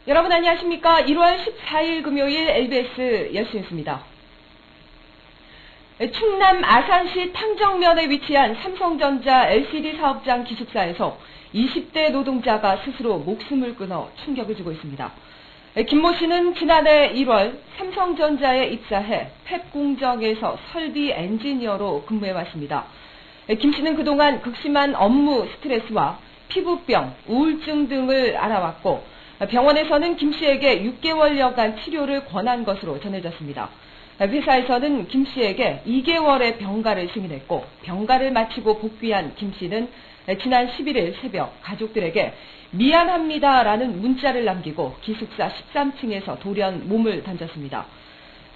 여러분 안녕하십니까? 1월 14일 금요일 LBS 열시뉴스입니다. 충남 아산시 탕정면에 위치한 삼성전자 LCD 사업장 기숙사에서 20대 노동자가 스스로 목숨을 끊어 충격을 주고 있습니다. 김모 씨는 지난해 1월 삼성전자에 입사해 팹 공정에서 설비 엔지니어로 근무해왔습니다. 김 씨는 그동안 극심한 업무 스트레스와 피부병, 우울증 등을 앓아왔고 병원에서는 김 씨에게 6개월여간 치료를 권한 것으로 전해졌습니다. 회사에서는 김 씨에게 2개월의 병가를 승인했고 병가를 마치고 복귀한 김 씨는 지난 11일 새벽 가족들에게 미안합니다라는 문자를 남기고 기숙사 13층에서 돌연 몸을 던졌습니다.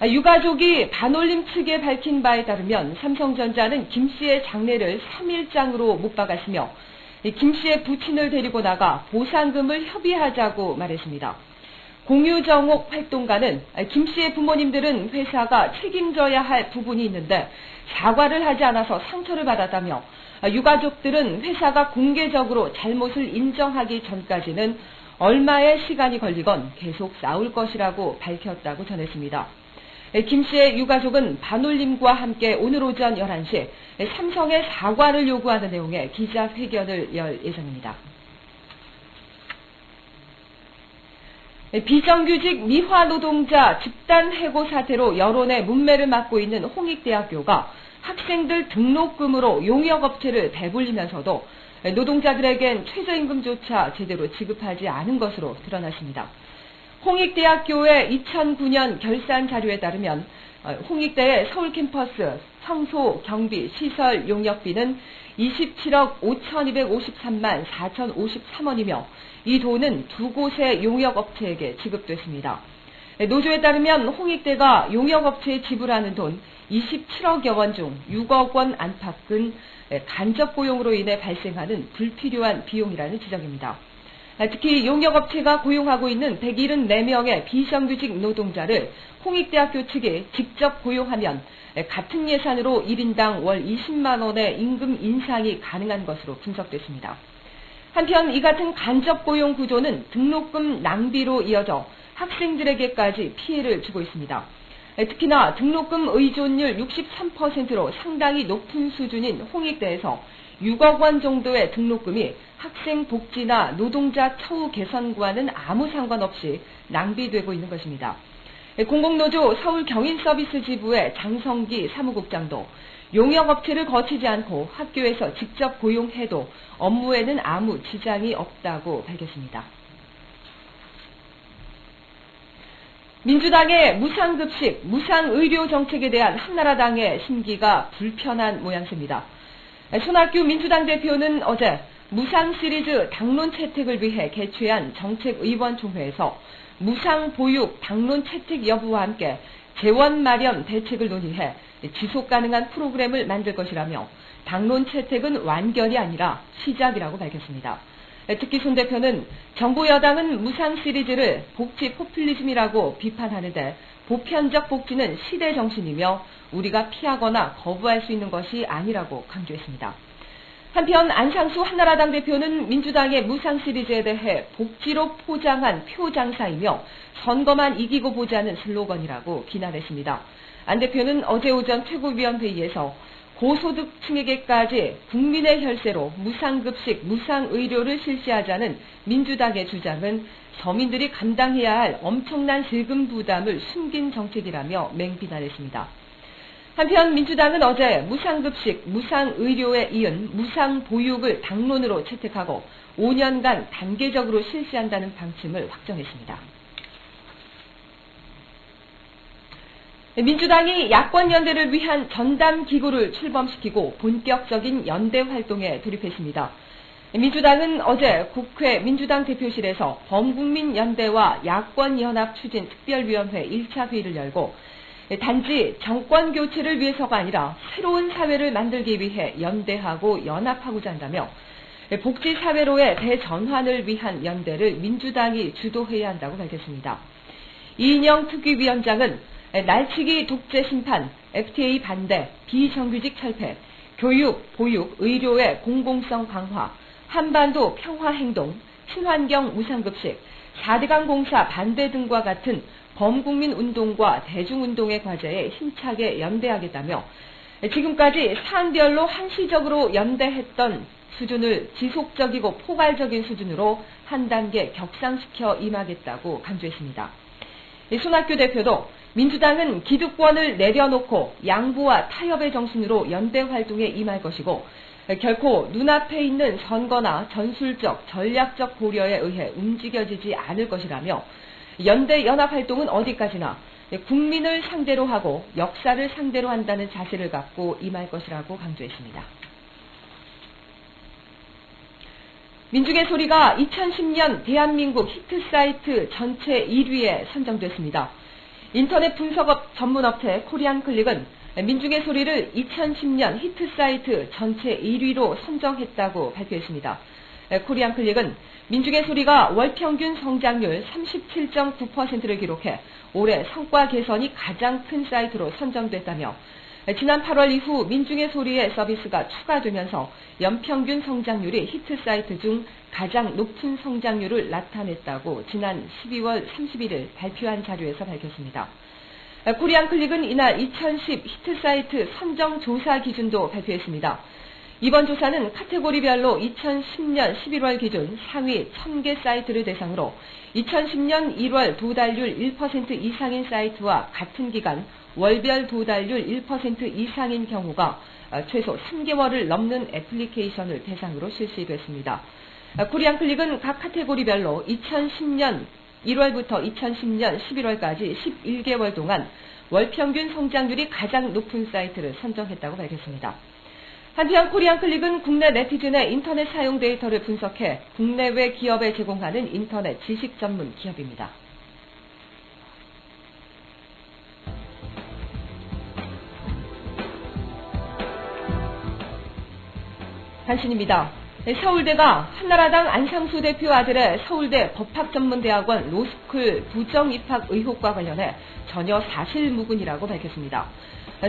유가족이 반올림 측에 밝힌 바에 따르면 삼성전자는 김 씨의 장례를 3일장으로 못 박았으며 김 씨의 부친을 데리고 나가 보상금을 협의하자고 말했습니다. 공유정옥 활동가는 김 씨의 부모님들은 회사가 책임져야 할 부분이 있는데 사과를 하지 않아서 상처를 받았다며 유가족들은 회사가 공개적으로 잘못을 인정하기 전까지는 얼마의 시간이 걸리건 계속 싸울 것이라고 밝혔다고 전했습니다. 김 씨의 유가족은 반올림과 함께 오늘 오전 11시 삼성의 사과를 요구하는 내용의 기자회견을 열 예정입니다. 비정규직 미화 노동자 집단 해고 사태로 여론의 문매를 맞고 있는 홍익대학교가 학생들 등록금으로 용역업체를 배불리면서도 노동자들에겐 최저임금조차 제대로 지급하지 않은 것으로 드러났습니다. 홍익대학교의 2009년 결산 자료에 따르면 홍익대의 서울 캠퍼스 청소, 경비, 시설 용역비는 27억 5,253만 4,053원이며 이 돈은 두 곳의 용역업체에게 지급됐습니다. 노조에 따르면 홍익대가 용역업체에 지불하는 돈 27억여 원 중 6억 원 안팎은 간접 고용으로 인해 발생하는 불필요한 비용이라는 지적입니다. 특히 용역업체가 고용하고 있는 174명의 비정규직 노동자를 홍익대학교 측이 직접 고용하면 같은 예산으로 1인당 월 20만 원의 임금 인상이 가능한 것으로 분석됐습니다. 한편 이 같은 간접 고용 구조는 등록금 낭비로 이어져 학생들에게까지 피해를 주고 있습니다. 특히나 등록금 의존율 63%로 상당히 높은 수준인 홍익대에서 6억 원 정도의 등록금이 학생 복지나 노동자 처우 개선과는 아무 상관없이 낭비되고 있는 것입니다. 공공노조 서울경인서비스지부의 장성기 사무국장도 용역업체를 거치지 않고 학교에서 직접 고용해도 업무에는 아무 지장이 없다고 밝혔습니다. 민주당의 무상급식, 무상의료 정책에 대한 한나라당의 심기가 불편한 모양새입니다. 손학규 민주당 대표는 어제 무상 시리즈 당론 채택을 위해 개최한 정책의원총회에서 무상 보육 당론 채택 여부와 함께 재원 마련 대책을 논의해 지속 가능한 프로그램을 만들 것이라며 당론 채택은 완결이 아니라 시작이라고 밝혔습니다. 특히 손 대표는 정부 여당은 무상 시리즈를 복지 포퓰리즘이라고 비판하는데 보편적 복지는 시대 정신이며 우리가 피하거나 거부할 수 있는 것이 아니라고 강조했습니다. 한편 안상수 한나라당 대표는 민주당의 무상 시리즈에 대해 복지로 포장한 표장사이며 선거만 이기고 보자는 슬로건이라고 비난했습니다. 안 대표는 어제 오전 최고위원회의에서 고소득층에게까지 국민의 혈세로 무상급식, 무상의료를 실시하자는 민주당의 주장은 서민들이 감당해야 할 엄청난 세금 부담을 숨긴 정책이라며 맹비난했습니다. 한편 민주당은 어제 무상급식, 무상의료에 이은 무상보육을 당론으로 채택하고 5년간 단계적으로 실시한다는 방침을 확정했습니다. 민주당이 야권연대를 위한 전담기구를 출범시키고 본격적인 연대 활동에 돌입했습니다. 민주당은 어제 국회 민주당 대표실에서 범국민연대와 야권연합 추진 특별위원회 1차 회의를 열고 단지 정권 교체를 위해서가 아니라 새로운 사회를 만들기 위해 연대하고 연합하고자 한다며 복지사회로의 대전환을 위한 연대를 민주당이 주도해야 한다고 밝혔습니다. 이인영 특위위원장은 날치기 독재 심판, FTA 반대, 비정규직 철폐, 교육, 보육, 의료의 공공성 강화, 한반도 평화행동, 친환경 무상급식, 4대강 공사 반대 등과 같은 범국민 운동과 대중운동의 과제에 힘차게 연대하겠다며 지금까지 사안별로 한시적으로 연대했던 수준을 지속적이고 포괄적인 수준으로 한 단계 격상시켜 임하겠다고 강조했습니다. 손학규 대표도 민주당은 기득권을 내려놓고 양보와 타협의 정신으로 연대 활동에 임할 것이고 결코 눈앞에 있는 선거나 전술적, 전략적 고려에 의해 움직여지지 않을 것이라며 연대 연합 활동은 어디까지나 국민을 상대로 하고 역사를 상대로 한다는 자세를 갖고 임할 것이라고 강조했습니다. 민중의 소리가 2010년 대한민국 히트사이트 전체 1위에 선정됐습니다. 인터넷 분석업 전문업체 코리안클릭은 민중의 소리를 2010년 히트사이트 전체 1위로 선정했다고 발표했습니다. 코리안클릭은 민중의 소리가 월평균 성장률 37.9%를 기록해 올해 성과 개선이 가장 큰 사이트로 선정됐다며 지난 8월 이후 민중의 소리의 서비스가 추가되면서 연평균 성장률이 히트사이트 중 가장 높은 성장률을 나타냈다고 지난 12월 31일 발표한 자료에서 밝혔습니다. 코리안클릭은 이날 2010 히트사이트 선정 조사 기준도 발표했습니다. 이번 조사는 카테고리별로 2010년 11월 기준 상위 1000개 사이트를 대상으로 2010년 1월 도달률 1% 이상인 사이트와 같은 기간 월별 도달률 1% 이상인 경우가 최소 3개월을 넘는 애플리케이션을 대상으로 실시됐습니다. 코리안클릭은 각 카테고리별로 2010년 1월부터 2010년 11월까지 11개월 동안 월평균 성장률이 가장 높은 사이트를 선정했다고 밝혔습니다. 한편 코리안클릭은 국내 네티즌의 인터넷 사용 데이터를 분석해 국내외 기업에 제공하는 인터넷 지식 전문 기업입니다. 단신입니다. 서울대가 한나라당 안상수 대표 아들의 서울대 법학전문대학원 로스쿨 부정 입학 의혹과 관련해 전혀 사실무근이라고 밝혔습니다.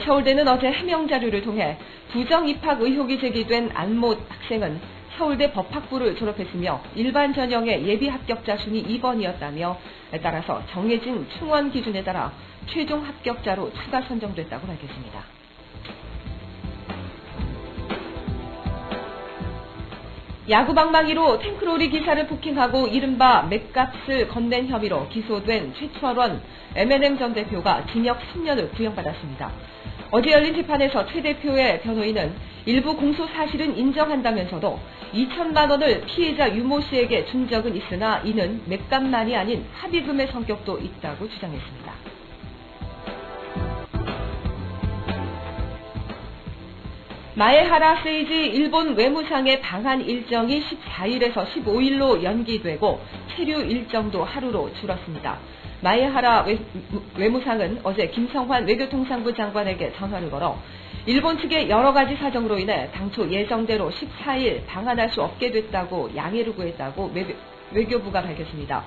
서울대는 어제 해명 자료를 통해 부정 입학 의혹이 제기된 안모 학생은 서울대 법학부를 졸업했으며 일반 전형의 예비 합격자 순위 2번이었다며 따라서 정해진 충원 기준에 따라 최종 합격자로 추가 선정됐다고 밝혔습니다. 야구 방망이로 탱크로리 기사를 폭행하고 이른바 맥값을 건넨 혐의로 기소된 최철원 M&M 전 대표가 징역 10년을 구형받았습니다. 어제 열린 재판에서 최 대표의 변호인은 일부 공소 사실은 인정한다면서도 2천만 원을 피해자 유모 씨에게 준 적은 있으나 이는 맥값만이 아닌 합의금의 성격도 있다고 주장했습니다. 마에하라 세이지 일본 외무상의 방한 일정이 14일에서 15일로 연기되고 체류 일정도 하루로 줄었습니다. 마에하라 외무상은 어제 김성환 외교통상부 장관에게 전화를 걸어 일본 측의 여러 가지 사정으로 인해 당초 예정대로 14일 방한할 수 없게 됐다고 양해를 구했다고 외교부가 밝혔습니다.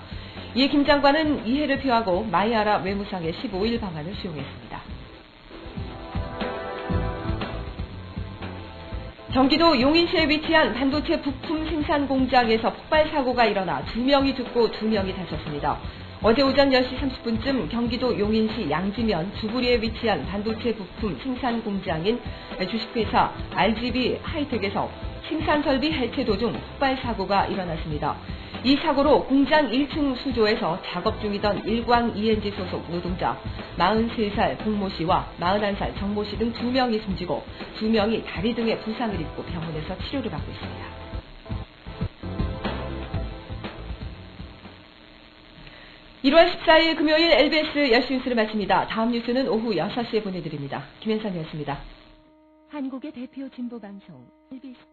이에 김 장관은 이해를 표하고 마에하라 외무상의 15일 방한을 수용했습니다. 경기도 용인시에 위치한 반도체 부품 생산 공장에서 폭발 사고가 일어나 2명이 죽고 2명이 다쳤습니다. 어제 오전 10시 30분쯤 경기도 용인시 양지면 주구리에 위치한 반도체 부품 생산 공장인 주식회사 RGB 하이텍에서 생산 설비 해체 도중 폭발 사고가 일어났습니다. 이 사고로 공장 1층 수조에서 작업 중이던 일광 ENG 소속 노동자 43살 공모 씨와 41살 정모 씨 등 2명이 숨지고 2명이 다리 등에 부상을 입고 병원에서 치료를 받고 있습니다. (1월 14일) 금요일 LBS 10시 뉴스를 마칩니다. 다음 뉴스는 오후 6시에 보내드립니다. 김현선이었습니다. 한국의 대표 진보방송 LBS